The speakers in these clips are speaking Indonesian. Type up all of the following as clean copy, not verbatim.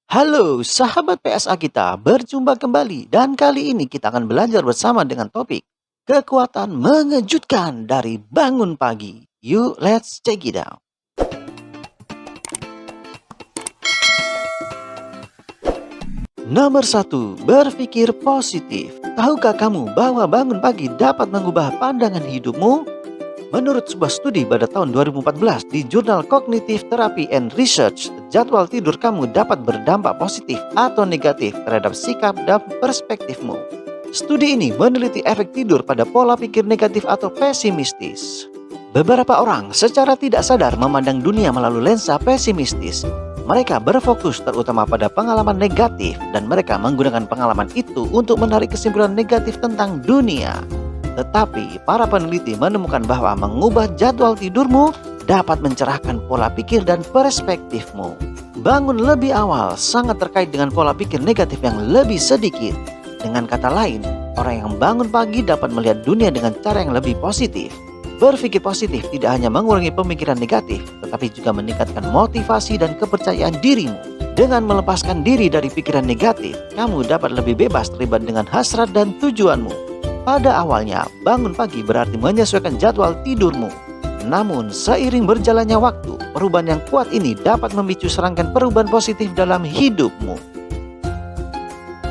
Halo sahabat PSA kita, berjumpa kembali dan kali ini kita akan belajar bersama dengan topik kekuatan mengejutkan dari bangun pagi. Yuk, let's check it out. Nomor satu, berpikir positif. Tahukah kamu bahwa bangun pagi dapat mengubah pandangan hidupmu? Menurut sebuah studi pada tahun 2014 di jurnal Cognitive Therapy and Research, jadwal tidur kamu dapat berdampak positif atau negatif terhadap sikap dan perspektifmu. Studi ini meneliti efek tidur pada pola pikir negatif atau pesimistis. Beberapa orang secara tidak sadar memandang dunia melalui lensa pesimistis. Mereka berfokus terutama pada pengalaman negatif dan mereka menggunakan pengalaman itu untuk menarik kesimpulan negatif tentang dunia. Tetapi para peneliti menemukan bahwa mengubah jadwal tidurmu dapat mencerahkan pola pikir dan perspektifmu. Bangun lebih awal sangat terkait dengan pola pikir negatif yang lebih sedikit. Dengan kata lain, orang yang bangun pagi dapat melihat dunia dengan cara yang lebih positif. Berpikir positif tidak hanya mengurangi pemikiran negatif, tetapi juga meningkatkan motivasi dan kepercayaan dirimu. Dengan melepaskan diri dari pikiran negatif, kamu dapat lebih bebas terlibat dengan hasrat dan tujuanmu. Pada awalnya, bangun pagi berarti menyesuaikan jadwal tidurmu. Namun, seiring berjalannya waktu, perubahan yang kuat ini dapat memicu serangkaian perubahan positif dalam hidupmu.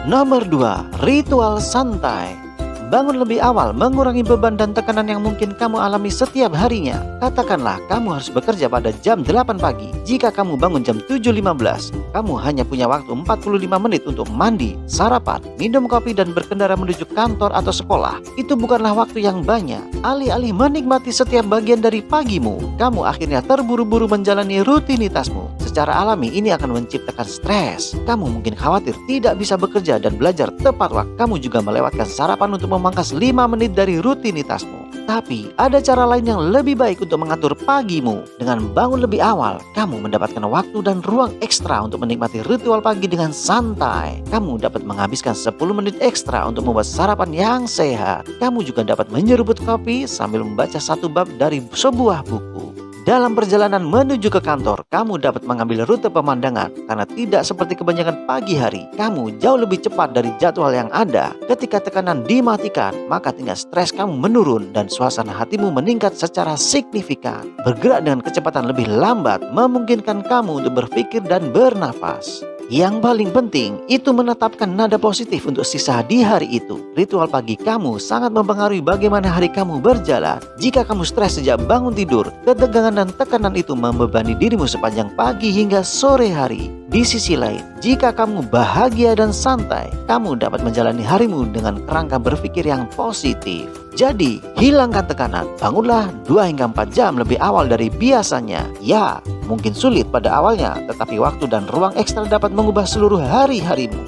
Nomor 2, ritual santai. Bangun lebih awal mengurangi beban dan tekanan yang mungkin kamu alami setiap harinya. Katakanlah kamu harus bekerja pada jam 8 pagi. Jika kamu bangun jam 7.15, kamu hanya punya waktu 45 menit untuk mandi, sarapan, minum kopi dan berkendara menuju kantor atau sekolah. Itu bukanlah waktu yang banyak. Alih-alih menikmati setiap bagian dari pagimu, kamu akhirnya terburu-buru menjalani rutinitasmu. Secara alami ini akan menciptakan stres. Kamu mungkin khawatir tidak bisa bekerja dan belajar tepat waktu. Kamu juga melewatkan sarapan untuk memangkas 5 menit dari rutinitasmu. Tapi ada cara lain yang lebih baik untuk mengatur pagimu. Dengan bangun lebih awal, kamu mendapatkan waktu dan ruang ekstra untuk menikmati ritual pagi dengan santai. Kamu dapat menghabiskan 10 menit ekstra untuk membuat sarapan yang sehat. Kamu juga dapat menyeruput kopi sambil membaca satu bab dari sebuah buku. Dalam perjalanan menuju ke kantor, kamu dapat mengambil rute pemandangan karena tidak seperti kebanyakan pagi hari. Kamu jauh lebih cepat dari jadwal yang ada. Ketika tekanan dimatikan, maka tingkat stres kamu menurun dan suasana hatimu meningkat secara signifikan. Bergerak dengan kecepatan lebih lambat memungkinkan kamu untuk berpikir dan bernafas. Yang paling penting, itu menetapkan nada positif untuk sisa di hari itu. Ritual pagi kamu sangat mempengaruhi bagaimana hari kamu berjalan. Jika kamu stres sejak bangun tidur, ketegangan dan tekanan itu membebani dirimu sepanjang pagi hingga sore hari. Di sisi lain, jika kamu bahagia dan santai, kamu dapat menjalani harimu dengan kerangka berpikir yang positif. Jadi, hilangkan tekanan. Bangunlah 2 hingga 4 jam lebih awal dari biasanya. Ya, mungkin sulit pada awalnya, tetapi waktu dan ruang ekstra dapat mengubah seluruh hari-harimu.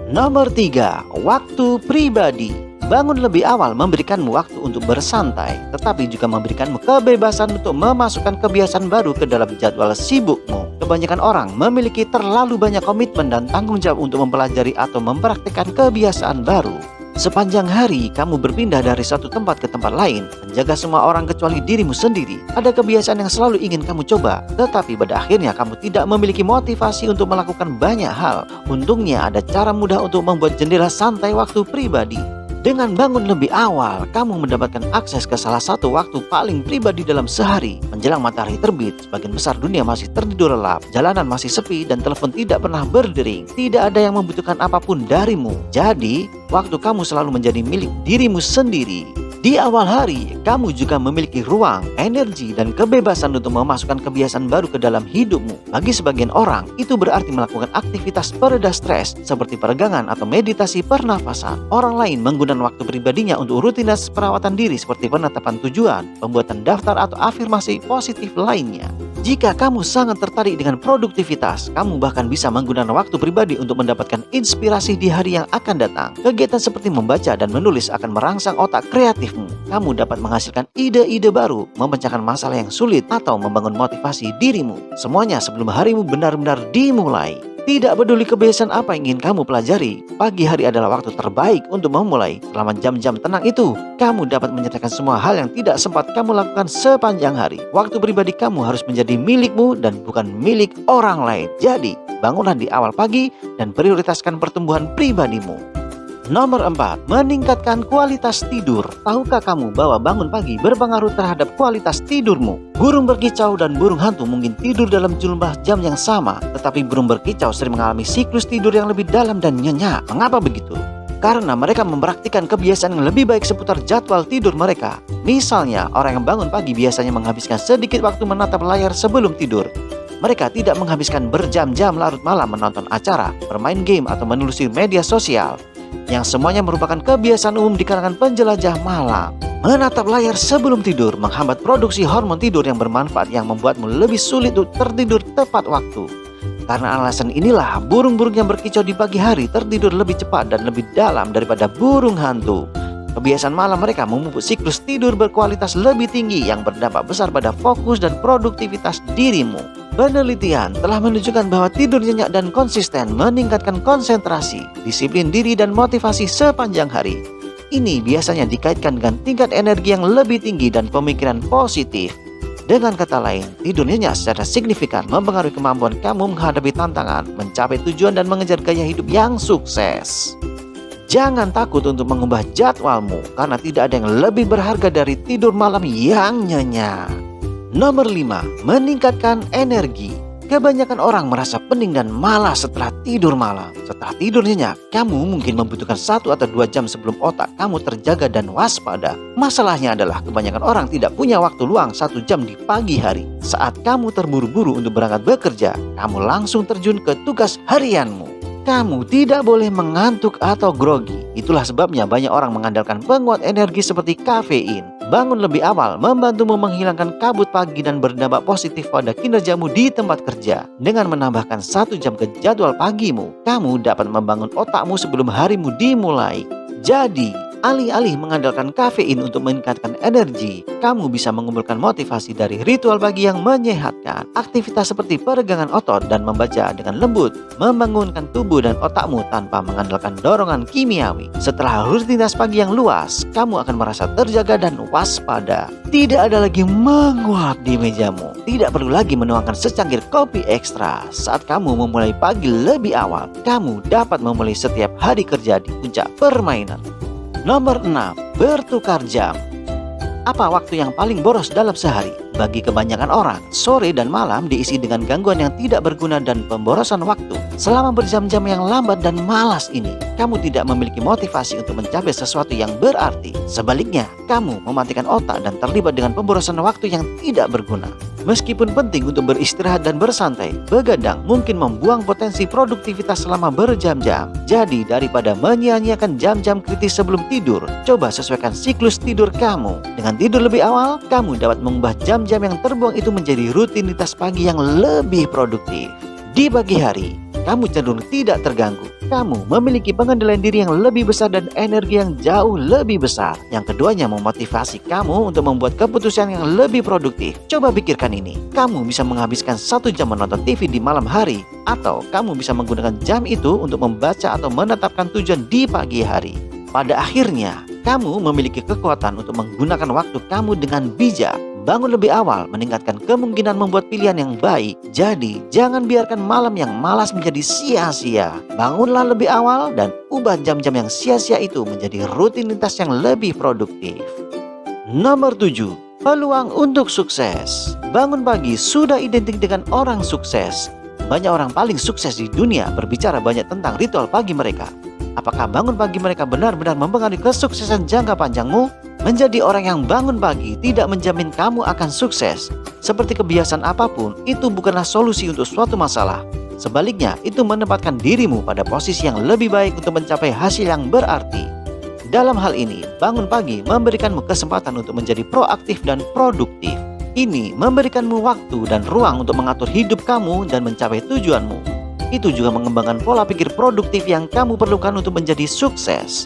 Nomor 3, waktu pribadi. Bangun lebih awal memberikanmu waktu untuk bersantai, tetapi juga memberikanmu kebebasan untuk memasukkan kebiasaan baru ke dalam jadwal sibukmu. Kebanyakan orang memiliki terlalu banyak komitmen dan tanggung jawab untuk mempelajari atau mempraktikkan kebiasaan baru. Sepanjang hari, kamu berpindah dari satu tempat ke tempat lain, menjaga semua orang kecuali dirimu sendiri. Ada kebiasaan yang selalu ingin kamu coba, tetapi pada akhirnya kamu tidak memiliki motivasi untuk melakukan banyak hal. Untungnya ada cara mudah untuk membuat jendela santai waktu pribadi. Dengan bangun lebih awal, kamu mendapatkan akses ke salah satu waktu paling pribadi dalam sehari. Menjelang matahari terbit, sebagian besar dunia masih tertidur lelap, jalanan masih sepi, dan telepon tidak pernah berdering. Tidak ada yang membutuhkan apapun darimu. Jadi, waktu kamu selalu menjadi milik dirimu sendiri. Di awal hari, kamu juga memiliki ruang, energi, dan kebebasan untuk memasukkan kebiasaan baru ke dalam hidupmu. Bagi sebagian orang, itu berarti melakukan aktivitas pereda stres seperti peregangan atau meditasi pernafasan. Orang lain menggunakan waktu pribadinya untuk rutinitas perawatan diri seperti penetapan tujuan, pembuatan daftar atau afirmasi positif lainnya. Jika kamu sangat tertarik dengan produktivitas, kamu bahkan bisa menggunakan waktu pribadi untuk mendapatkan inspirasi di hari yang akan datang. Kegiatan seperti membaca dan menulis akan merangsang otak kreatifmu. Kamu dapat menghasilkan ide-ide baru, memecahkan masalah yang sulit, atau membangun motivasi dirimu. Semuanya sebelum harimu benar-benar dimulai. Tidak peduli kebiasaan apa yang ingin kamu pelajari, pagi hari adalah waktu terbaik untuk memulai. Selama jam-jam tenang itu, kamu dapat menyelesaikan semua hal yang tidak sempat kamu lakukan sepanjang hari. Waktu pribadi kamu harus menjadi milikmu dan bukan milik orang lain. Jadi, Bangunlah di awal pagi dan prioritaskan pertumbuhan pribadimu. Nomor 4, meningkatkan kualitas tidur. Tahukah kamu bahwa bangun pagi berpengaruh terhadap kualitas tidurmu? Burung berkicau dan burung hantu mungkin tidur dalam jumlah jam yang sama, tetapi burung berkicau sering mengalami siklus tidur yang lebih dalam dan nyenyak. Mengapa begitu? Karena mereka mempraktikkan kebiasaan yang lebih baik seputar jadwal tidur mereka. Misalnya, orang yang bangun pagi biasanya menghabiskan sedikit waktu menatap layar sebelum tidur. Mereka tidak menghabiskan berjam-jam larut malam menonton acara, bermain game, atau menelusuri media sosial, yang semuanya merupakan kebiasaan umum di kalangan penjelajah malam. Menatap layar sebelum tidur menghambat produksi hormon tidur yang bermanfaat yang membuatmu lebih sulit untuk tertidur tepat waktu. Karena alasan inilah, burung-burung yang berkicau di pagi hari tertidur lebih cepat dan lebih dalam daripada burung hantu. Kebiasaan malam mereka memupuk siklus tidur berkualitas lebih tinggi yang berdampak besar pada fokus dan produktivitas dirimu. Penelitian telah menunjukkan bahwa tidur nyenyak dan konsisten meningkatkan konsentrasi, disiplin diri, dan motivasi sepanjang hari. Ini biasanya dikaitkan dengan tingkat energi yang lebih tinggi dan pemikiran positif. Dengan kata lain, tidur nyenyak secara signifikan mempengaruhi kemampuan kamu menghadapi tantangan, mencapai tujuan, dan mengejar gaya hidup yang sukses. Jangan takut untuk mengubah jadwalmu, karena tidak ada yang lebih berharga dari tidur malam yang nyenyak. Nomor 5, meningkatkan energi. Kebanyakan orang merasa pening dan malas setelah tidur malam. Setelah tidur nyenyak, kamu mungkin membutuhkan 1 atau 2 jam sebelum otak kamu terjaga dan waspada. Masalahnya adalah kebanyakan orang tidak punya waktu luang 1 jam di pagi hari. Saat kamu terburu-buru untuk berangkat bekerja, kamu langsung terjun ke tugas harianmu. Kamu tidak boleh mengantuk atau grogi. Itulah sebabnya banyak orang mengandalkan penguat energi seperti kafein. Bangun lebih awal membantumu menghilangkan kabut pagi dan berdampak positif pada kinerjamu di tempat kerja. Dengan menambahkan 1 jam ke jadwal pagimu, kamu dapat membangun otakmu sebelum harimu dimulai. Jadi, alih-alih mengandalkan kafein untuk meningkatkan energi, kamu bisa mengumpulkan motivasi dari ritual pagi yang menyehatkan. Aktivitas seperti peregangan otot dan membaca dengan lembut membangunkan tubuh dan otakmu tanpa mengandalkan dorongan kimiawi. Setelah rutinitas pagi yang luas, kamu akan merasa terjaga dan waspada. Tidak ada lagi menguap di mejamu. Tidak perlu lagi menuangkan secangkir kopi ekstra. Saat kamu memulai pagi lebih awal, kamu dapat memulai setiap hari kerja di puncak permainan. Nomor 6, bertukar jam. Apa waktu yang paling boros dalam sehari? Bagi kebanyakan orang, sore dan malam diisi dengan gangguan yang tidak berguna dan pemborosan waktu. Selama berjam-jam yang lambat dan malas ini, kamu tidak memiliki motivasi untuk mencapai sesuatu yang berarti. Sebaliknya, kamu mematikan otak dan terlibat dengan pemborosan waktu yang tidak berguna. Meskipun penting untuk beristirahat dan bersantai, begadang mungkin membuang potensi produktivitas selama berjam-jam. Jadi, daripada menyia-nyiakan jam-jam kritis sebelum tidur, coba sesuaikan siklus tidur kamu. Dengan tidur lebih awal, kamu dapat mengubah jam-jam yang terbuang itu menjadi rutinitas pagi yang lebih produktif. Di pagi hari, kamu cenderung tidak terganggu. Kamu memiliki pengendalian diri yang lebih besar dan energi yang jauh lebih besar. Yang keduanya memotivasi kamu untuk membuat keputusan yang lebih produktif. Coba pikirkan ini. Kamu bisa menghabiskan 1 jam menonton TV di malam hari, atau kamu bisa menggunakan jam itu untuk membaca atau menetapkan tujuan di pagi hari. Pada akhirnya, kamu memiliki kekuatan untuk menggunakan waktu kamu dengan bijak. Bangun lebih awal meningkatkan kemungkinan membuat pilihan yang baik. Jadi, jangan biarkan malam yang malas menjadi sia-sia. Bangunlah lebih awal dan ubah jam-jam yang sia-sia itu menjadi rutinitas yang lebih produktif. Nomor 7, peluang untuk sukses. Bangun pagi sudah identik dengan orang sukses. Banyak orang paling sukses di dunia berbicara banyak tentang ritual pagi mereka. Apakah bangun pagi mereka benar-benar mempengaruhi kesuksesan jangka panjangmu? Menjadi orang yang bangun pagi tidak menjamin kamu akan sukses. Seperti kebiasaan apapun, itu bukanlah solusi untuk suatu masalah. Sebaliknya, itu menempatkan dirimu pada posisi yang lebih baik untuk mencapai hasil yang berarti. Dalam hal ini, bangun pagi memberikanmu kesempatan untuk menjadi proaktif dan produktif. Ini memberikanmu waktu dan ruang untuk mengatur hidup kamu dan mencapai tujuanmu. Itu juga mengembangkan pola pikir produktif yang kamu perlukan untuk menjadi sukses.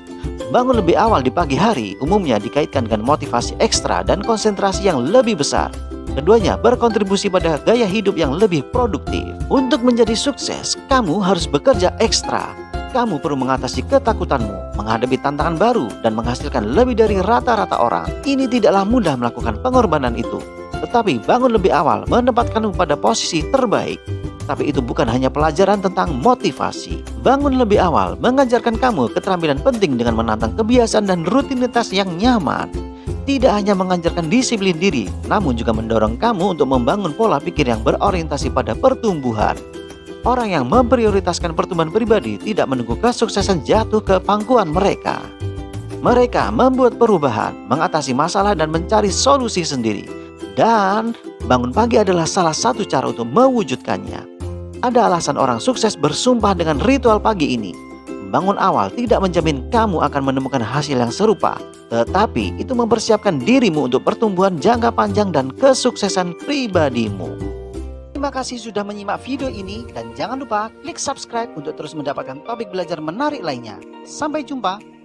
Bangun lebih awal di pagi hari umumnya dikaitkan dengan motivasi ekstra dan konsentrasi yang lebih besar. Keduanya berkontribusi pada gaya hidup yang lebih produktif. Untuk menjadi sukses, kamu harus bekerja ekstra. Kamu perlu mengatasi ketakutanmu, menghadapi tantangan baru, dan menghasilkan lebih dari rata-rata orang. Ini tidaklah mudah melakukan pengorbanan itu. Tetapi bangun lebih awal menempatkanmu pada posisi terbaik. tapi itu bukan hanya pelajaran tentang motivasi. Bangun lebih awal mengajarkan kamu keterampilan penting dengan menantang kebiasaan dan rutinitas yang nyaman. Tidak hanya mengajarkan disiplin diri, namun juga mendorong kamu untuk membangun pola pikir yang berorientasi pada pertumbuhan. Orang yang memprioritaskan pertumbuhan pribadi tidak menunggu kesuksesan jatuh ke pangkuan mereka. Mereka membuat perubahan, mengatasi masalah dan mencari solusi sendiri. Dan bangun pagi adalah salah satu cara untuk mewujudkannya. Ada alasan orang sukses bersumpah dengan ritual pagi ini. Bangun awal tidak menjamin kamu akan menemukan hasil yang serupa, tetapi itu mempersiapkan dirimu untuk pertumbuhan jangka panjang dan kesuksesan pribadimu. Terima kasih sudah menyimak video ini dan jangan lupa klik subscribe untuk terus mendapatkan topik belajar menarik lainnya. Sampai jumpa.